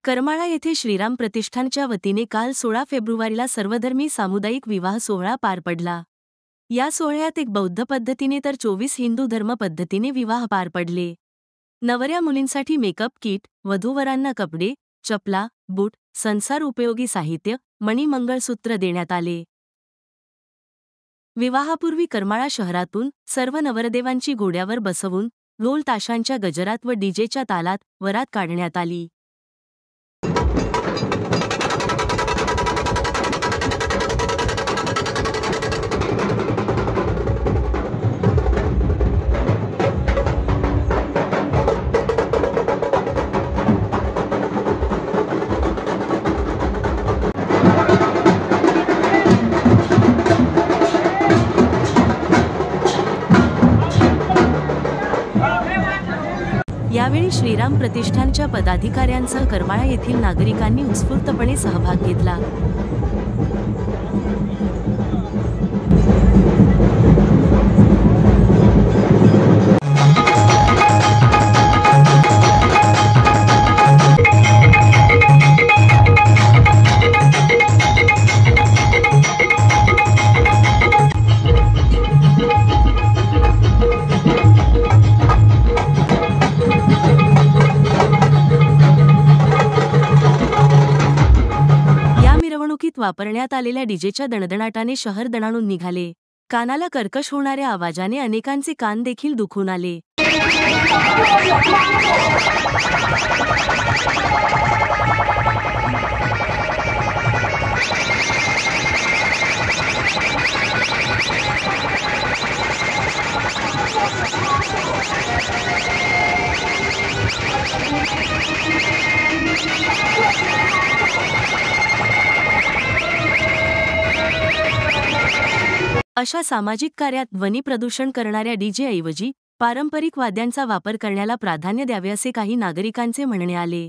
करमाळा येथे श्रीराम प्रतिष्ठानच्या वतीने काल 16 फेब्रुवारीला सर्वधर्मी सामुदायिक विवाह सोहळा पार पडला। या सोहळ्यात एक बौद्ध पद्धतीने तर 24 हिंदू धर्म पद्धतीने विवाह पार पडले। नवऱ्या मुलींसाठी मेकअप किट, वधूवरांना कपडे, चपला, बूट, संसार उपयोगी साहित्य, मणी, मंगळसूत्र देण्यात आले। विवाहापूर्वी करमाळा शहरातून सर्व नवरदेवांची घोड्यावर बसवून ढोल ताशांच्या गजरात व डीजेच्या तालात वरात काढण्यात आली। यावेळी श्रीराम प्रतिष्ठानच्या पदाधिकाऱ्यांसह करमाळा येथील नागरिकांनी उत्स्फूर्तपणे सहभाग घेतला। मिरवणुकीत वापरण्यात आलेल्या डीजेच्या दणदणाटाने शहर दणाणून निघाले। कानाला कर्कश होणाऱ्या आवाजाने अनेकांचे कान देखील दुखून आले। अशा सामाजिक कार्यात ध्वनी प्रदूषण करणाऱ्या डीजेऐवजी पारंपरिक वाद्यांचा वापर करण्याला प्राधान्य द्यावे असे काही नागरिकांचे म्हणणे आले।